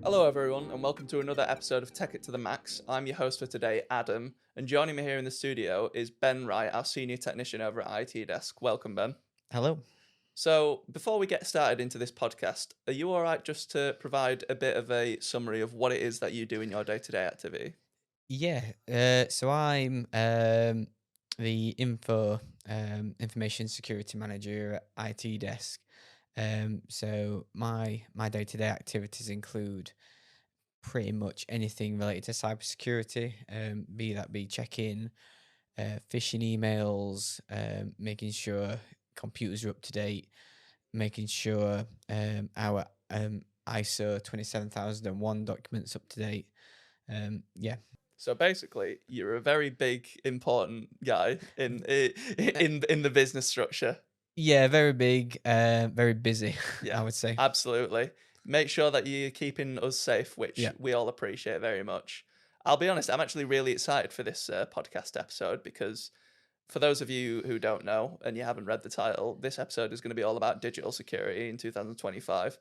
Hello everyone and welcome to another episode of Tech It to the Max. I'm your host for today, Adam, and joining me here in the studio is Ben Wright, our senior technician over at IT Desk. Welcome, Ben. Hello. So before we get started into this podcast, are you alright just to provide a bit of a summary of what it is that you do in your day-to-day activity? Yeah. So I'm the information security manager at IT Desk. So my day-to-day activities include pretty much anything related to cybersecurity. Be checking phishing emails, making sure computers are up to date, making sure our ISO 27001 documents up to date. Yeah. So basically, you're a very big, important guy in the business structure. Yeah, very big, very busy, Yeah, I would say. absolutely. Make sure that you're keeping us safe, which Yeah. we all appreciate very much. I'll be honest, I'm actually really excited for this podcast episode because for those of you who don't know and you haven't read the title, this episode is going to be all about digital security in 2025.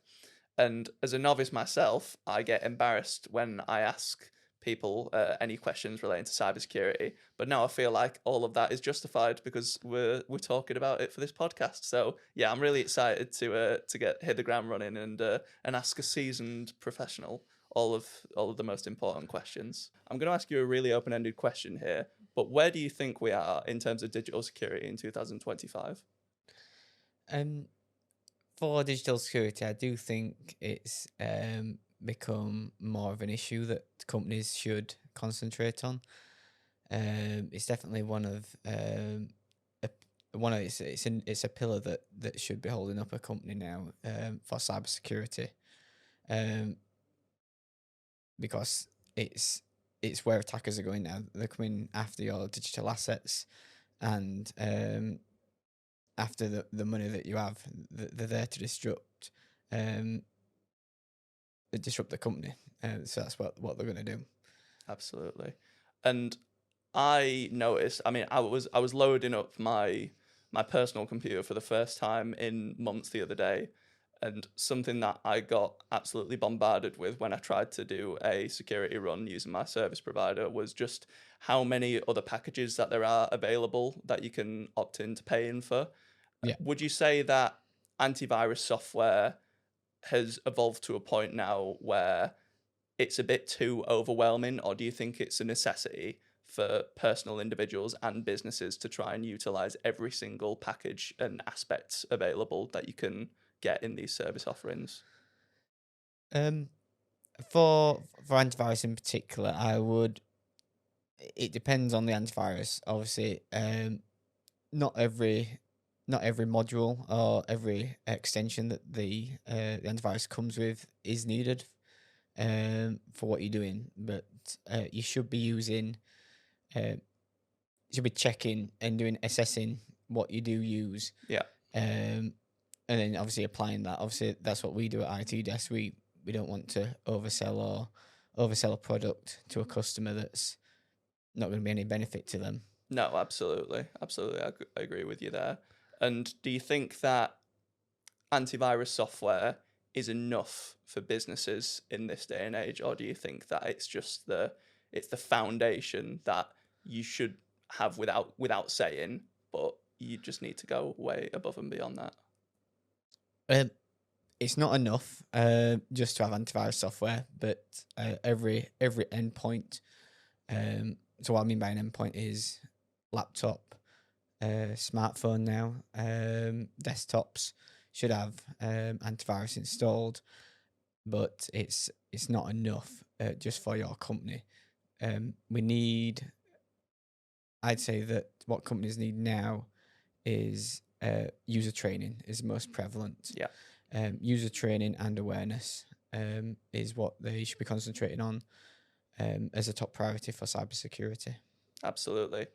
And as a novice myself, I get embarrassed when I ask people any questions relating to cybersecurity. But now I feel like all of that is justified because we're talking about it for this podcast. So yeah, I'm really excited to hit the ground running and ask a seasoned professional all of the most important questions. I'm going to ask you a really open-ended question here. But where do you think we are in terms of digital security in 2025? Um, for digital security, I do think it's become more of an issue that companies should concentrate on. It's definitely one of it's a pillar that should be holding up a company now for cybersecurity, um, because it's where attackers are going now. They're coming after your digital assets and after the money that you have. They're there to um, disrupt the company. So that's what they're going to do. Absolutely. And I noticed, I mean, I was loading up my personal computer for the first time in months the other day, and something that I got absolutely bombarded with when I tried to do a security run using my service provider was just how many other packages that there are available that you can opt in to pay in for. Yeah. Would you say that antivirus software has evolved to a point now where it's a bit too overwhelming, or do you think it's a necessity for personal individuals and businesses to try and utilize every single package and aspect available that you can get in these service offerings? Um, for antivirus in particular, I would. It depends on the antivirus. Obviously, not every not every module or every extension that the antivirus comes with is needed for what you're doing, but you should be using, you should be checking and doing assessing what you do use, Yeah, and then obviously applying that. Obviously, that's what we do at IT Desk. We don't want to oversell a product to a customer that's not going to be any benefit to them. no, absolutely, absolutely, I agree with you there. And do you think that antivirus software is enough for businesses in this day and age, or do you think that it's the foundation that you should have without saying, but you just need to go way above and beyond that? Um, it's not enough just to have antivirus software, but every endpoint. So what I mean by an endpoint is laptop, smartphone now, desktops should have antivirus installed, but it's not enough just for your company. We need, I'd say that what companies need now is user training is most prevalent. Yeah, User training and awareness is what they should be concentrating on as a top priority for cybersecurity. absolutely.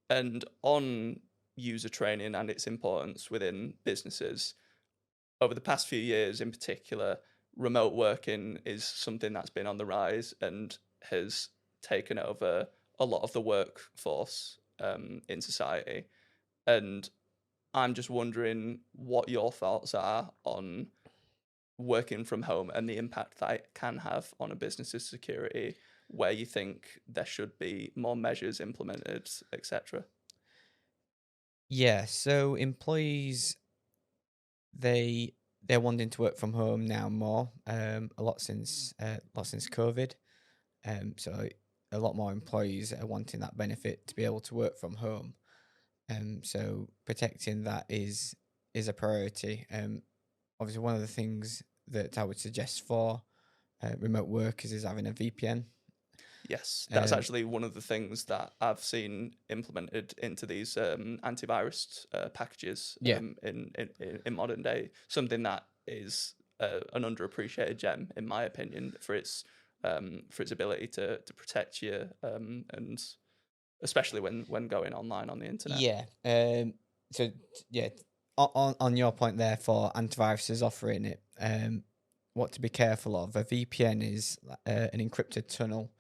And on user training and its importance within businesses, over the past few years in particular, remote working is something that's been on the rise and has taken over a lot of the workforce in society. And I'm just wondering what your thoughts are on working from home and the impact that it can have on a business's security, where you think there should be more measures implemented, etc. Yeah, so employees they they're wanting to work from home now more, a lot since COVID. So a lot more employees are wanting that benefit to be able to work from home. So protecting that is a priority. Obviously, one of the things that I would suggest for remote workers is having a VPN. Yes, that's Um, actually one of the things that I've seen implemented into these antivirus packages yeah, in modern day. Something that is an underappreciated gem, in my opinion, for its ability to protect you, and especially when going online on the internet. yeah. So yeah, on your point there for antiviruses offering it, what to be careful of. A VPN is an encrypted tunnel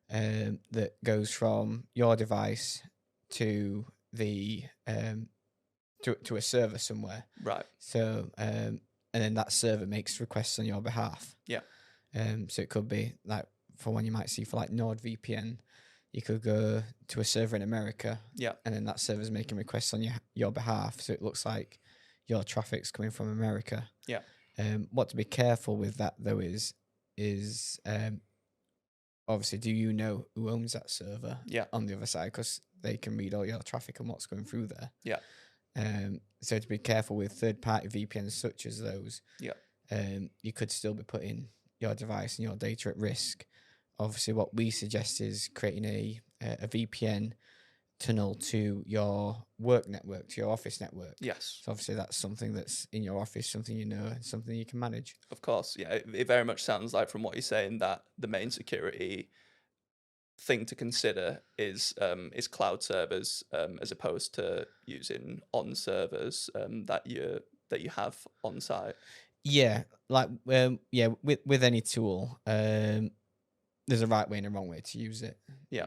that goes from your device to the to a server somewhere. Right. So and then that server makes requests on your behalf. Yeah. So it could be like for one you might see for like NordVPN, you could go to a server in America, Yeah. and then that server's making requests on your behalf. So it looks like your traffic's coming from America. Yeah. What to be careful with that though is obviously, do you know who owns that server Yeah. on the other side? Because they can read all your traffic and what's going through there. Yeah. So to be careful with third-party VPNs such as those, Yeah. you could still be putting your device and your data at risk. Obviously, what we suggest is creating a VPN tunnel to your work network, to your office network. Yes. So obviously, that's something that's in your office, something you know, and something you can manage. Of course. Yeah. It very much sounds like, from what you're saying, that the main security thing to consider is cloud servers, as opposed to using on servers that you have on site. Yeah, like yeah, with any tool, there's a right way and a wrong way to use it. Yeah.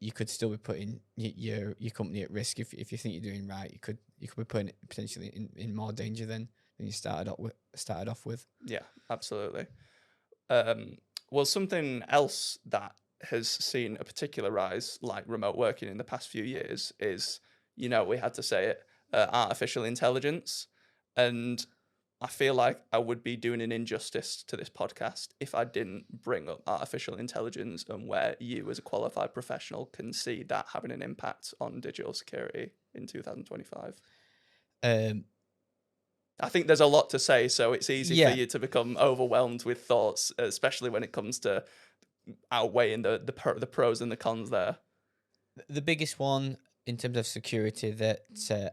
You could still be putting your company at risk if you think you're doing right. You could be putting it potentially in more danger than you started off with. Yeah, absolutely. Um, well, something else that has seen a particular rise, like remote working in the past few years, is, we had to say it, artificial intelligence. And I feel like I would be doing an injustice to this podcast if I didn't bring up artificial intelligence and where you, as a qualified professional, can see that having an impact on digital security in 2025. Um, I think there's a lot to say, so it's easy for yeah, you to become overwhelmed with thoughts, especially when it comes to outweighing the pros and the cons there. the biggest one in terms of security that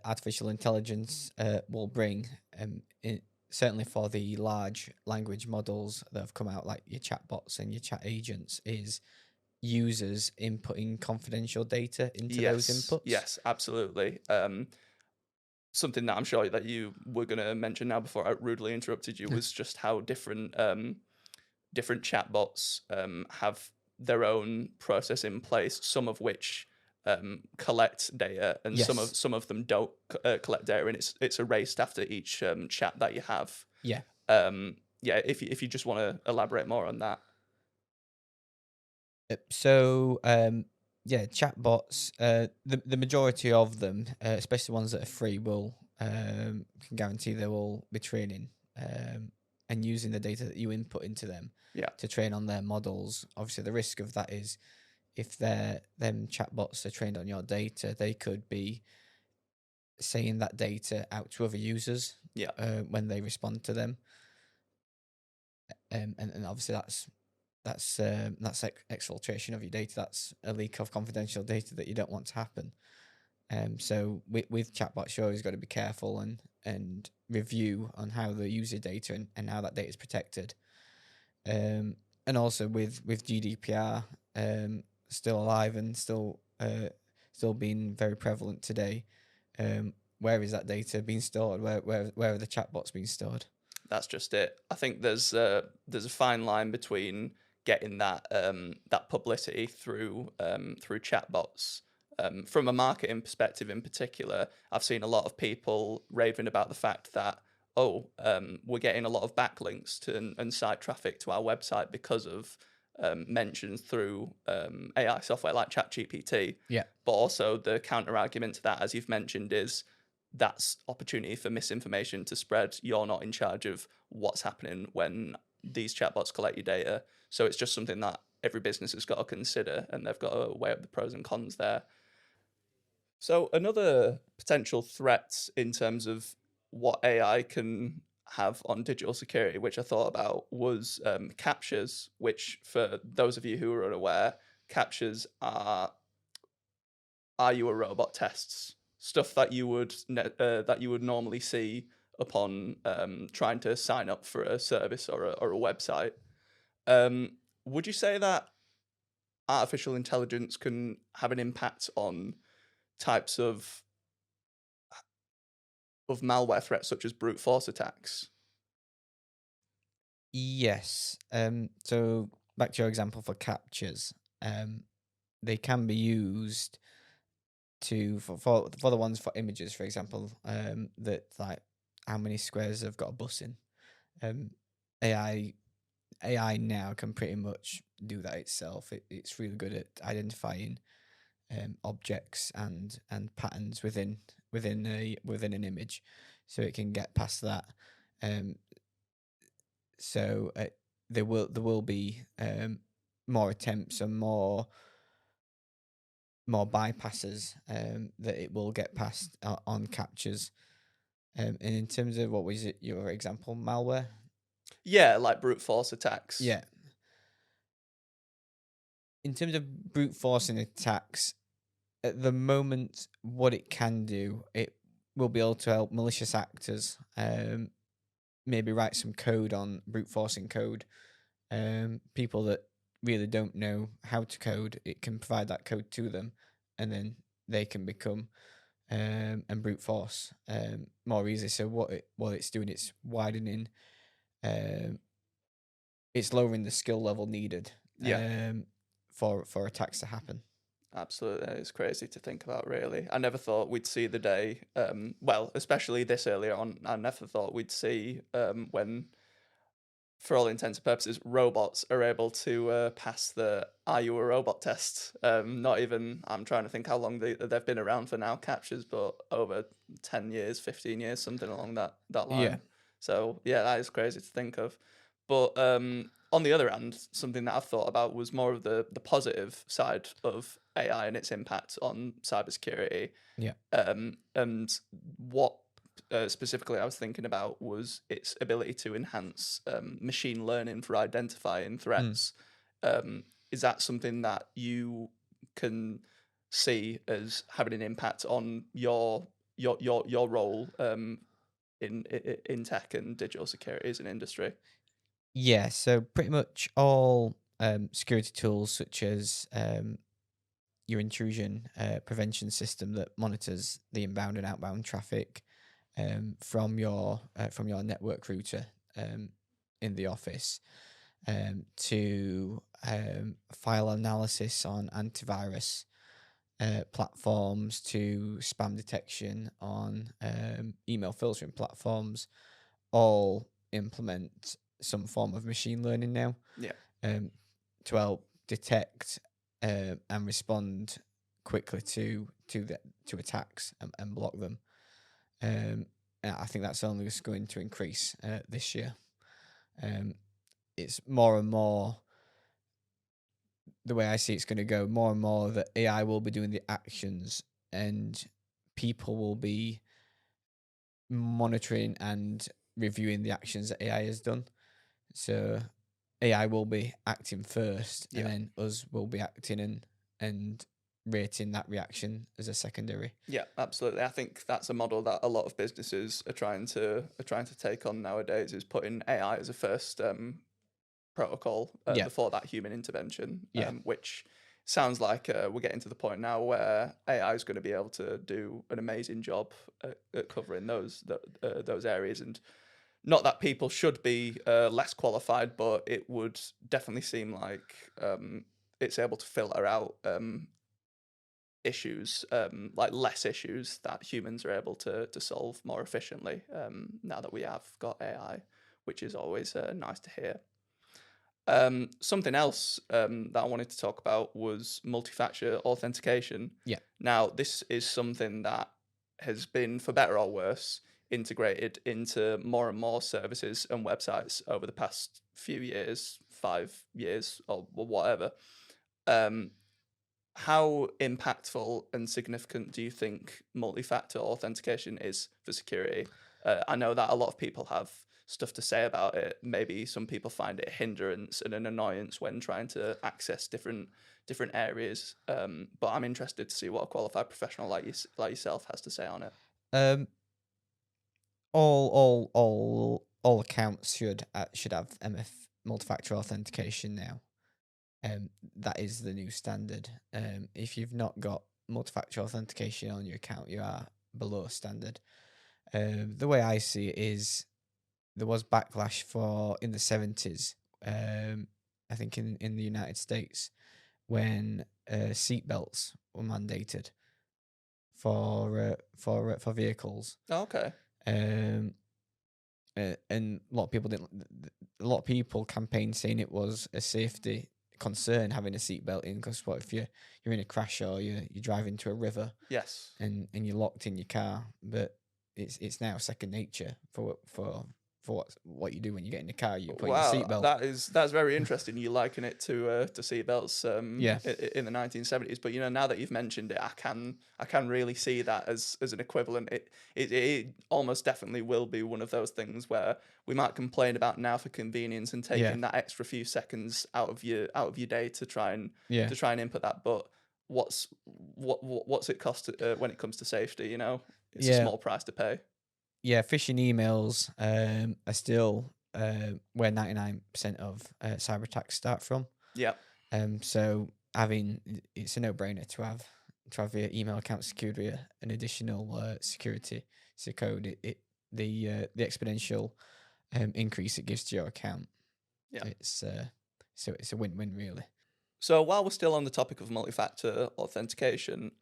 artificial intelligence will bring, certainly for the large language models that have come out, like your chatbots and your chat agents, is users inputting confidential data into those inputs. Yes, absolutely. Something that I'm sure that you were going to mention now before I rudely interrupted you was just how different chatbots have their own process in place, some of which collect data, and Yes. some of them don't collect data, and it's erased after each chat that you have. Yeah. Yeah, if you just want to elaborate more on that. So, yeah, chatbots. The majority of them, especially ones that are free, will can guarantee they will be training and using the data that you input into them Yeah. to train on their models. Obviously, the risk of that is if them chatbots are trained on your data, they could be saying that data out to other users. Yeah. When they respond to them, and obviously that's exfiltration of your data. That's a leak of confidential data that you don't want to happen. So with chatbots, you always got to be careful and review on how they use your data and how that data is protected. And also with GDPR still alive and still being very prevalent today. Where is that data being stored? Where are the chatbots being stored? That's just it. I think there's a fine line between getting that publicity through chatbots From a marketing perspective in particular, I've seen a lot of people raving about the fact that, we're getting a lot of backlinks to and site traffic to our website because of mentions through AI software like ChatGPT. Yeah. But also the counter argument to that, as you've mentioned, is that's opportunity for misinformation to spread. You're not in charge of what's happening when these chatbots collect your data. So it's just something that every business has got to consider, and they've got to weigh up the pros and cons there. So another potential threat in terms of what AI can have on digital security, which I thought about, was captures. Which, for those of you who are unaware, captures are you a robot tests, stuff that you would normally see upon trying to sign up for a service or a website. Would you say that artificial intelligence can have an impact on types of malware threats such as brute force attacks? Yes. So back to your example for captures. They can be used to for the ones for images, for example. That like how many squares have got a bus in. Um, AI AI now can pretty much do that itself. It's really good at identifying objects and patterns within an image, so it can get past that. Um, so there will be more attempts and more bypasses that it will get past on captures. And in terms of what was it your example, malware? Yeah, like brute force attacks. Yeah. In terms of brute forcing attacks, at the moment, what it can do, it will be able to help malicious actors maybe write some code on brute forcing code. People that really don't know how to code, it can provide that code to them, and then they can become and brute force more easily. So what it's doing, it's widening, um, it's lowering the skill level needed Yeah, for attacks to happen. absolutely. It's crazy to think about, really. I never thought we'd see the day, well, especially this early on, I never thought we'd see when, for all intents and purposes, robots are able to pass the "Are you a robot?" test. Not even. I'm trying to think how long they've been around for now. Captures, but over 10 years, 15 years, something along that Yeah. line. So yeah, that is crazy to think of. But on the other hand, something that I've thought about was more of the positive side of AI and its impact on cybersecurity. Yeah. And what specifically I was thinking about was its ability to enhance machine learning for identifying Mm. threats. Is that something that you can see as having an impact on your role in tech and digital security as an industry? Yeah. So pretty much all security tools, such as your intrusion prevention system that monitors the inbound and outbound traffic from your network router in the office, to file analysis on antivirus platforms, to spam detection on email filtering platforms, all implement some form of machine learning now Yeah, um, to help detect and respond quickly to attacks and block them. And I think that's only just going to increase this year. Um, it's more and more the way I see it's going to go. More and more that AI will be doing the actions, and people will be monitoring and reviewing the actions that AI has done. So AI will be acting first, and yeah. then us will be acting and rating that reaction as a secondary. Yeah, absolutely. I think that's a model that a lot of businesses are trying to take on nowadays, is putting AI as a first protocol Yeah, before that human intervention, yeah, which sounds like we're getting to the point now where AI is going to be able to do an amazing job at covering those areas. And not that people should be less qualified, but it would definitely seem like it's able to filter out issues, like less issues that humans are able to solve more efficiently now that we have got AI, which is always nice to hear. Something else that I wanted to talk about was multi-factor authentication. Yeah. Now, this is something that has been, for better or worse, integrated into more and more services and websites over the past few years, 5 years or whatever. Um, how impactful and significant do you think multi-factor authentication is for security? I know that a lot of people have stuff to say about it. Maybe some people find it a hindrance and an annoyance when trying to access different areas. But I'm interested to see what a qualified professional like yourself has to say on it. Um, all accounts should have multi-factor authentication now. That is the new standard. If you've not got multi-factor authentication on your account, you are below standard. The way I see it is there was backlash for in the 70s. I think in the United States when seatbelts were mandated for vehicles. Oh, okay. And a lot of people didn't. A lot of people campaigned saying it was a safety concern having a seatbelt in, because what if you're in a crash or you drive into a river Yes. and you're locked in your car, but it's now second nature for what you do when you get in the car. You put in your Wow, seatbelt. that's very interesting. You liken it to seatbelts Yeah, in the 1970s, but now that you've mentioned it, I can really see that as an equivalent. It almost definitely will be one of those things where we might complain about now for convenience and yeah, taking that extra few seconds out of your day to try and yeah, input that, but what's it cost when it comes to safety? It's a yeah, small price to pay. yeah. Phishing emails are still where 99% of cyber attacks start from. Yeah. So it's a no-brainer to have your email account secured with an additional security code. The exponential increase it gives to your account. Yeah. It's a win-win really. So while we're still on the topic of multi-factor authentication,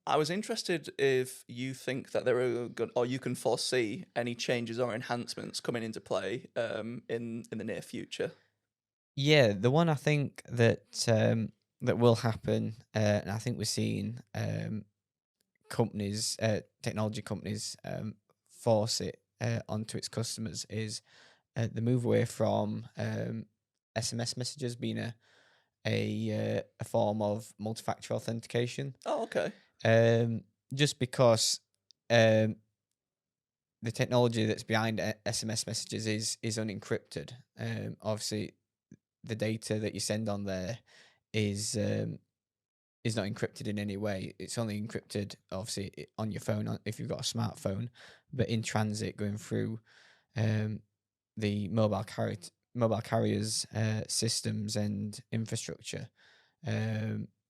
I was interested if you think that there are good, or you can foresee any changes or enhancements coming into play in the near future. Yeah, the one I think that will happen, and I think we're seeing technology companies force it onto its customers is the move away from SMS messages being a form of multi-factor authentication. Oh, okay. Just because um, the technology that's behind SMS messages is unencrypted. Obviously, the data that you send on there is not encrypted in any way. It's only encrypted, obviously, on your phone if you've got a smartphone, but in transit going through the mobile carriers systems and infrastructure.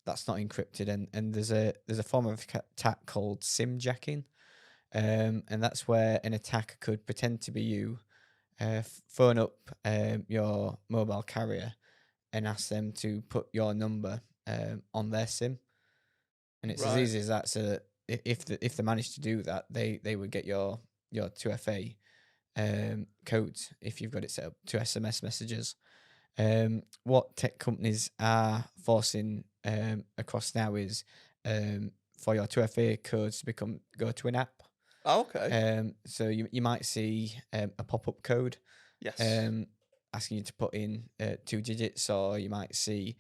That's not encrypted, and there's a form of attack called SIM jacking, and that's where an attacker could pretend to be you, phone up your mobile carrier, and ask them to put your number on their SIM, and it's as Right. easy as that. So if they manage to do that, they would get your 2FA codes if you've got it set up to SMS messages. What tech companies are forcing across now is for your 2FA codes to go to an app. Oh, okay. So you might see a pop-up code Yes. asking you to put in 2 digits, or you might see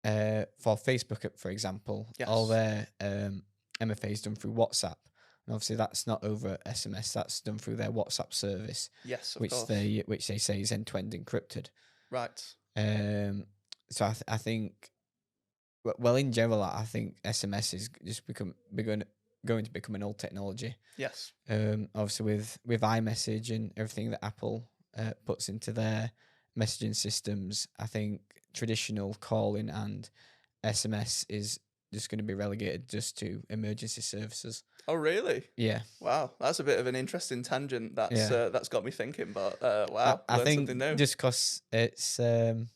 for Facebook, for example, all Yes. their MFA is done through WhatsApp. And obviously that's not over SMS, that's done through their WhatsApp service, Yes, of which course. they say is end-to-end encrypted. Right. So I think, well, in general, I think SMS is just going to become an old technology. Yes. Obviously with iMessage and everything that Apple puts into their messaging systems, I think traditional calling and SMS is just going to be relegated just to emergency services. Oh, really? Yeah, Wow, that's a bit of an interesting tangent. yeah. That's got me thinking. But I, wow, I learned something think new. just because it's the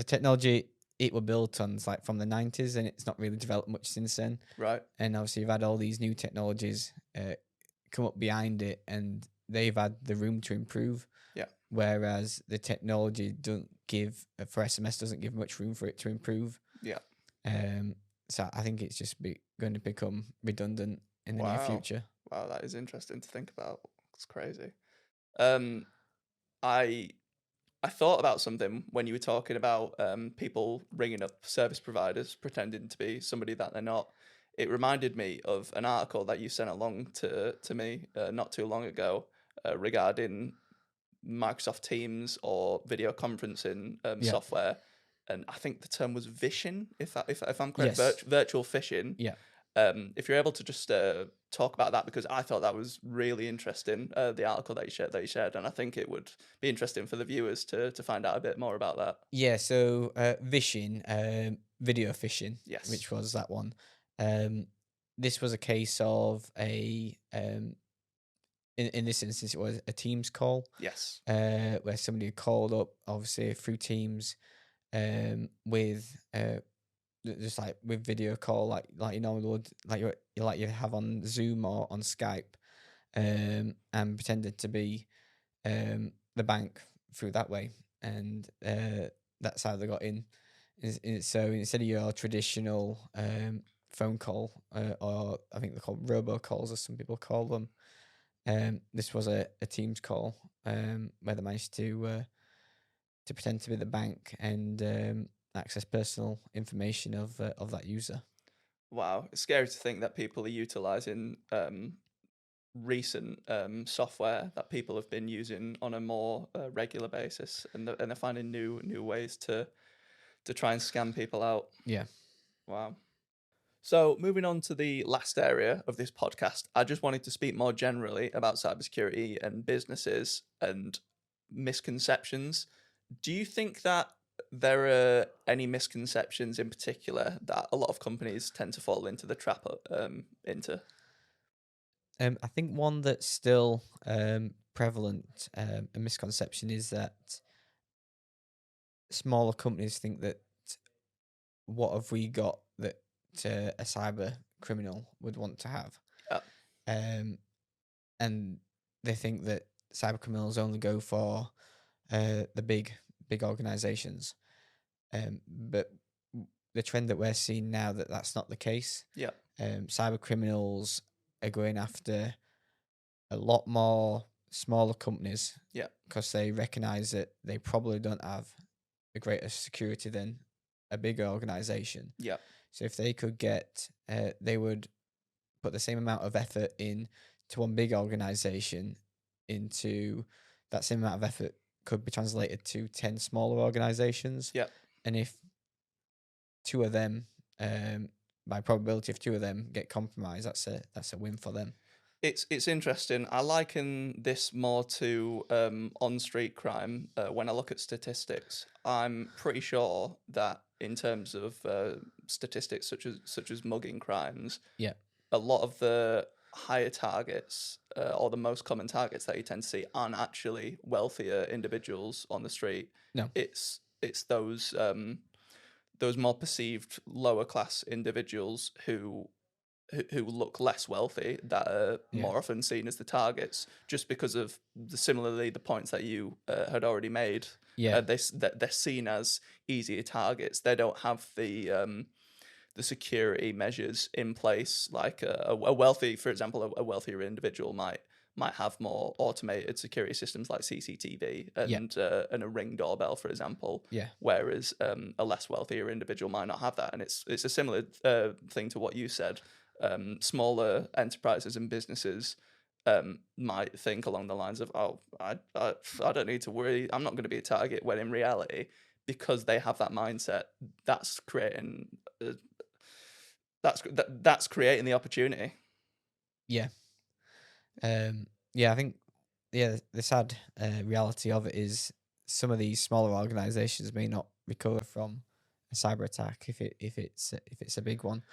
technology it were built on like from the 90s, and it's not really developed much since then. Right. And obviously, you've had all these new technologies come up behind it, and they've had the room to improve. Yeah. Whereas the technology doesn't give for SMS doesn't give much room for it to improve. Yeah. So I think it's just going to become redundant in the near Wow. future. Wow, that is interesting to think about. It's crazy. Um, I I thought about something when you were talking about people ringing up service providers pretending to be somebody that they're not. It reminded me of an article that you sent along to me not too long ago regarding Microsoft Teams or video conferencing Yeah. software, and I think the term was vishing, if I'm correct, Yes. virtual phishing. Yeah. If you're able to just talk about that, because I thought that was really interesting, the article that you shared, and I think it would be interesting for the viewers to find out a bit more about that. Yeah. So vishing, video phishing, Yes. which was that one. Um, this was a case of a in this instance, it was a Teams call Yes. where somebody had called up, obviously through Teams, with just like with video call, like you normally would, like you have on Zoom or on Skype, and pretended to be the bank through that way, and that's how they got in. So instead of your traditional phone call, or I think they're called robocalls, as some people call them, this was a Teams call where they managed to pretend to be the bank and access personal information of that user. Wow, it's scary to think that people are utilizing recent software that people have been using on a more regular basis, and they're finding new ways to try and scam people out. Yeah. Wow. So, moving on to the last area of this podcast, I just wanted to speak more generally about cybersecurity and businesses and misconceptions. Do you think that there are any misconceptions in particular that a lot of companies tend to fall into the trap into? I think one that's still prevalent, a misconception, is that smaller companies think that what have we got that a cyber criminal would want to have, Yeah, um, and they think that cyber criminals only go for the big organizations. But the trend that we're seeing now, that that's not the case. yeah, Cyber criminals are going after a lot more smaller companies yeah, because they recognize that they probably don't have a greater security than a bigger organization. yeah, So if they could get, they would put the same amount of effort in to one big organization into that same amount of effort could be translated to 10 smaller organizations. yeah. And if two of them, by probability, if two of them get compromised, that's a win for them. It's interesting. I liken this more to on-street crime. When I look at statistics, I'm pretty sure that in terms of statistics such as mugging crimes, Yeah. a lot of the higher targets or the most common targets that you tend to see aren't actually wealthier individuals on the street. No. It's those more perceived lower class individuals who look less wealthy that are Yeah. more often seen as the targets, just because of similarly the points that you had already made. Yeah. They're seen as easier targets. They don't have the security measures in place like a wealthy, for example, a wealthier individual might have more automated security systems like CCTV and a Ring doorbell, for example. Yeah. Whereas a less wealthier individual might not have that, and it's a similar thing to what you said. Smaller enterprises and businesses might think along the lines of, "Oh, I don't need to worry. I'm not going to be a target." When in reality, because they have that mindset, that's creating that's creating the opportunity. Yeah. Yeah, I think the sad reality of it is some of these smaller organizations may not recover from a cyber attack if it's a big one,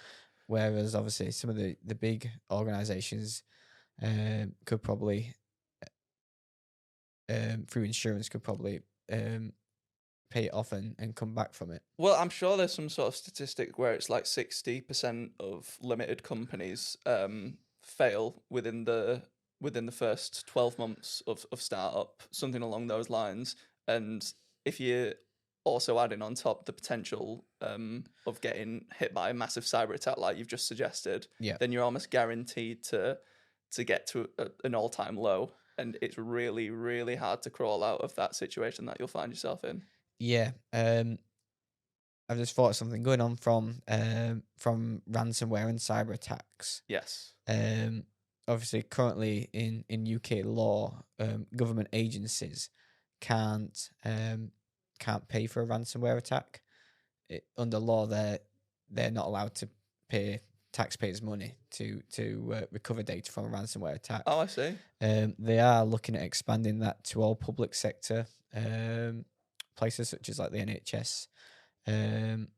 whereas obviously some of the big organizations could probably through insurance could probably pay it off and come back from it. Well, I'm sure there's some sort of statistic where it's like 60% of limited companies fail within the first 12 months of startup, something along those lines. And if you're also adding on top the potential of getting hit by a massive cyber attack like you've just suggested, Yeah. then you're almost guaranteed to get to an all-time low. And it's really, really hard to crawl out of that situation that you'll find yourself in. Yeah. I've just thought of something going on from ransomware and cyber attacks. Yes. Obviously, currently in UK law, government agencies can't pay for a ransomware attack. Under law, they're not allowed to pay taxpayers' money to recover data from a ransomware attack. Oh, I see. They are looking at expanding that to all public sector places such as like the NHS. And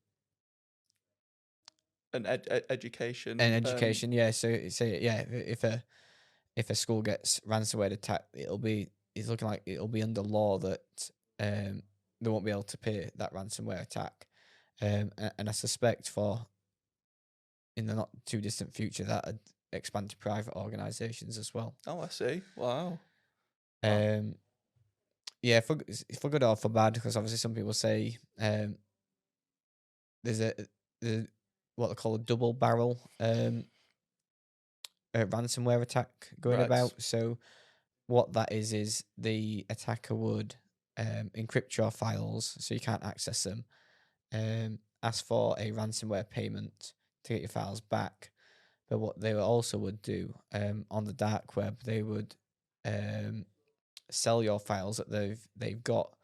education. And education, yeah. So yeah, if a school gets ransomware attacked, it's looking like it'll be under law that they won't be able to pay that ransomware attack. And I suspect for in the not too distant future that would expand to private organisations as well. Oh, I see. Wow. Yeah, for good or for bad, because obviously some people say there's a what they call a double barrel ransomware attack going Right. about. So what that is the attacker would encrypt your files so you can't access them, ask for a ransomware payment to get your files back. But what they also would do on the dark web, they would sell your files that they've got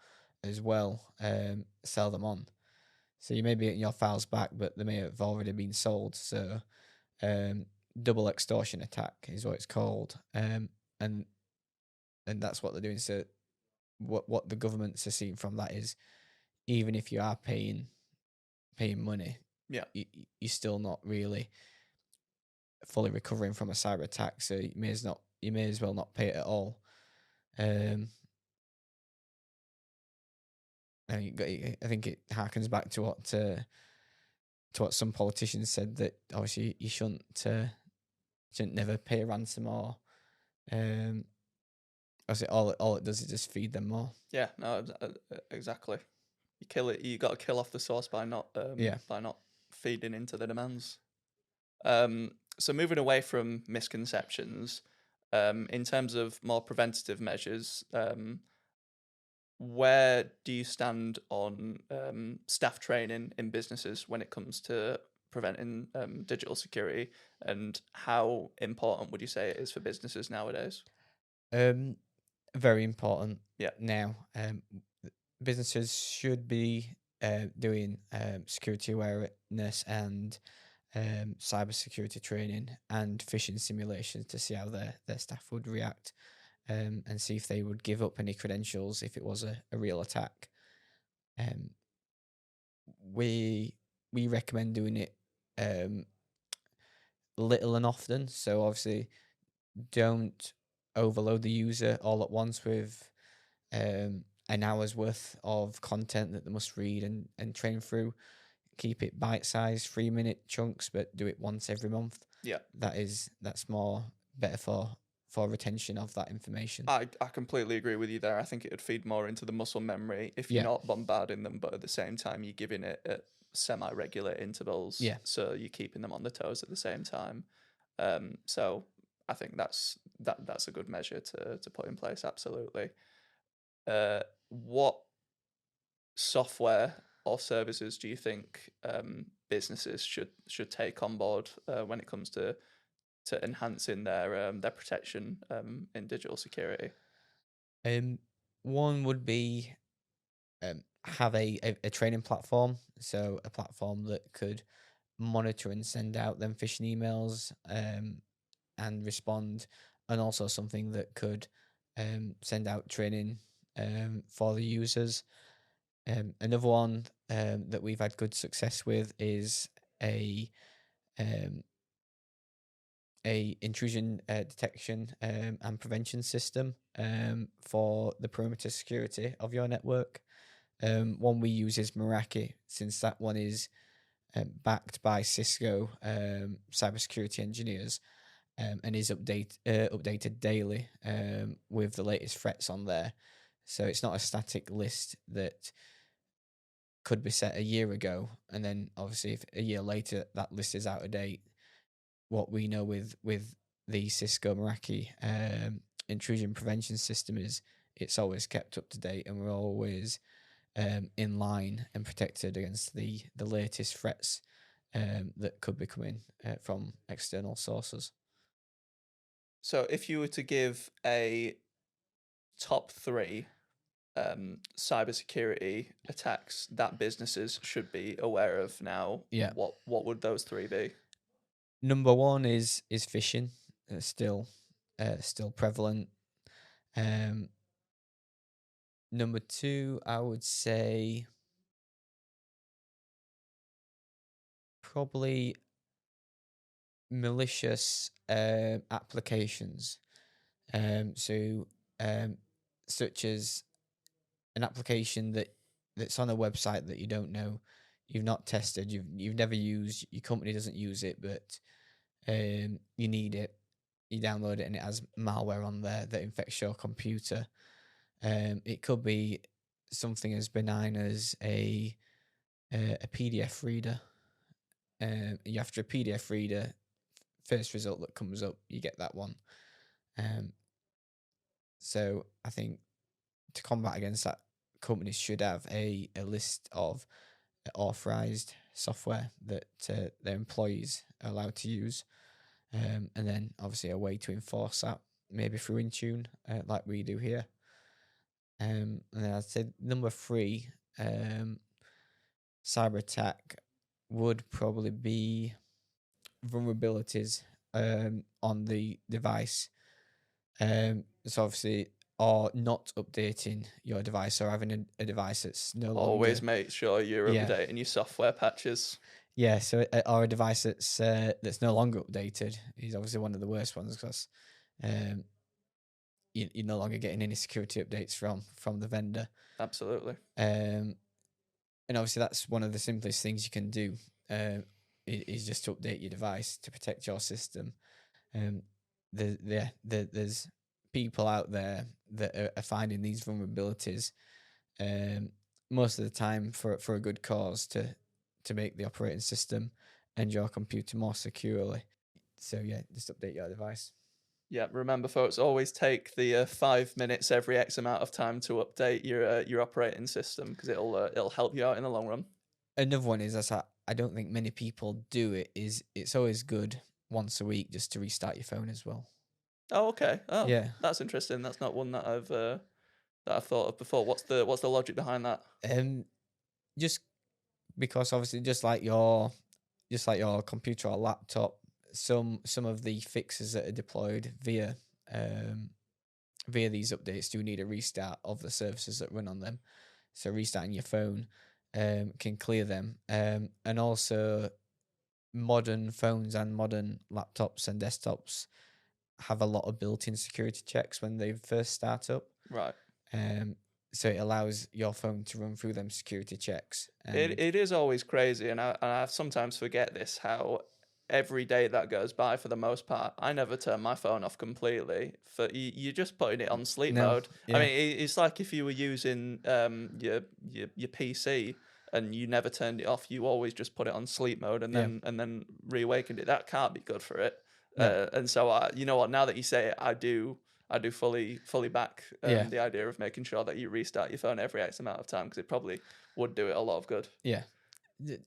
as well, sell them on. So you may be getting your files back, but they may have already been sold. So double extortion attack is what it's called, and that's what they're doing. So what the governments are seeing from that is, even if you are paying money, Yeah. you're still not really fully recovering from a cyber attack. So you may as well not pay it at all. I think it harkens back to what some politicians said, that obviously you shouldn't never pay a ransom, or obviously all it does is just feed them more. Yeah. No. Exactly. You kill it. You got to kill off the source by not feeding into the demands. So moving away from misconceptions, in terms of more preventative measures, where do you stand on staff training in businesses when it comes to preventing digital security, and how important would you say it is for businesses nowadays? Very important. Yeah. Now, businesses should be doing security awareness and cybersecurity training and phishing simulations to see how their staff would react, and see if they would give up any credentials if it was a real attack. We recommend doing it little and often. So obviously, don't overload the user all at once with an hour's worth of content that they must read and train through. Keep it bite-sized, 3-minute chunks, but do it once every month. Yeah. That's more better for retention of that information. I completely agree with you there. I think it would feed more into the muscle memory if you're not bombarding them, but at the same time you're giving it at semi-regular intervals. Yeah. So you're keeping them on the toes at the same time. So I think that's a good measure to put in place. Absolutely. What software or services do you think businesses should take on board when it comes to enhancing their protection in digital security? One would be have a training platform, so a platform that could monitor and send out them phishing emails and respond, and also something that could send out training for the users. Another one that we've had good success with is a intrusion detection and prevention system for the perimeter security of your network. One we use is Meraki, since that one is backed by Cisco cybersecurity engineers, and is updated daily with the latest threats on there. So it's not a static list that could be set a year ago, and then obviously if a year later that list is out of date. What we know with the Cisco Meraki intrusion prevention system is it's always kept up to date, and we're always in line and protected against the latest threats that could be coming from external sources. So if you were to give a top three cybersecurity attacks that businesses should be aware of now, Yeah. what would those three be? Number one is phishing, still prevalent. Number two, I would say probably malicious applications. So such as an application that's on a website that you don't know, you've not tested, you've never used, your company doesn't use it, but you need it. You download it and it has malware on there that infects your computer. It could be something as benign as a PDF reader. You after a PDF reader, first result that comes up, you get that one. So I think to combat against that, companies should have a list of authorized software that their employees are allowed to use, and then obviously a way to enforce that, maybe through Intune, like we do here. And then I'd say number three, cyber attack would probably be vulnerabilities on the device. So obviously, or not updating your device, or having a device that's no longer. Always make sure you're Yeah. updating your software patches. Yeah, so or a device that's no longer updated is obviously one of the worst ones, because you're no longer getting any security updates from the vendor. Absolutely. And obviously that's one of the simplest things you can do, is just to update your device to protect your system. There's people out there that are finding these vulnerabilities, most of the time for a good cause, to make the operating system and your computer more securely. So yeah, just update your device. Yeah, remember, folks, always take the 5 minutes every X amount of time to update your operating system, because it'll help you out in the long run. Another one is I don't think many people do it. Is it's always good once a week just to restart your phone as well. Oh, okay. Oh, Yeah. that's interesting. That's not one that I've thought of before. What's the logic behind that? Just because obviously just like your computer or laptop, some of the fixes that are deployed via these updates do need a restart of the services that run on them. So restarting your phone can clear them. And also modern phones and modern laptops and desktops have a lot of built-in security checks when they first start up. Right. So it allows your phone to run through them security checks. And It is always crazy, and I sometimes forget this, how every day that goes by, for the most part, I never turn my phone off completely. For you're just putting it on sleep No, mode. yeah. I mean, it's like if you were using your PC and you never turned it off, you always just put it on sleep mode and Yeah. then reawakened it. That can't be good for it. No. And so you know what? Now that you say it, I do fully back Yeah. the idea of making sure that you restart your phone every X amount of time, because it probably would do it a lot of good. Yeah.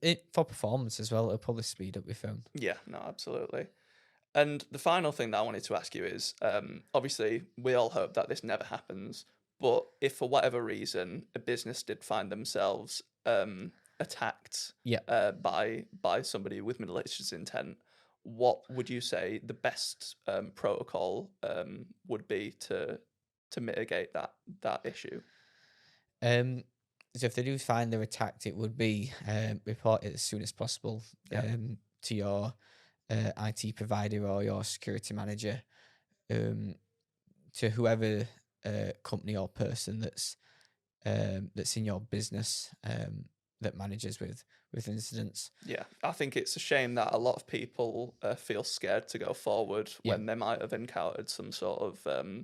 It for performance as well, it'll probably speed up your phone. Yeah, no, absolutely. And the final thing that I wanted to ask you is, obviously, we all hope that this never happens, but if for whatever reason a business did find themselves attacked Yeah. by somebody with malicious intent, what would you say the best protocol would be to mitigate that issue? So if they do find they're attacked, it would be report it as soon as possible Yeah. to your IT provider or your security manager, to whoever company or person that's that's in your business that manages with incidents. Yeah, I think it's a shame that a lot of people feel scared to go forward Yeah. when they might have encountered some sort of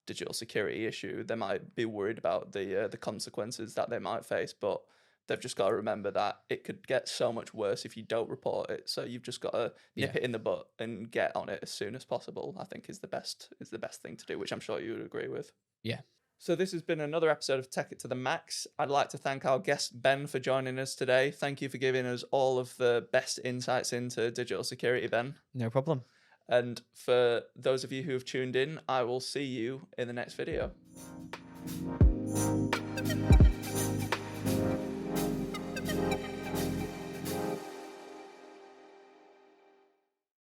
digital security issue. They might be worried about the consequences that they might face, but they've just got to remember that it could get so much worse if you don't report it. So you've just got to nip Yeah. it in the butt and get on it as soon as possible. I think is the best thing to do, which I'm sure you would agree with. Yeah. So this has been another episode of Tech It to the Max. I'd like to thank our guest Ben for joining us today. Thank you for giving us all of the best insights into digital security, Ben. No problem. And for those of you who have tuned in, I will see you in the next video.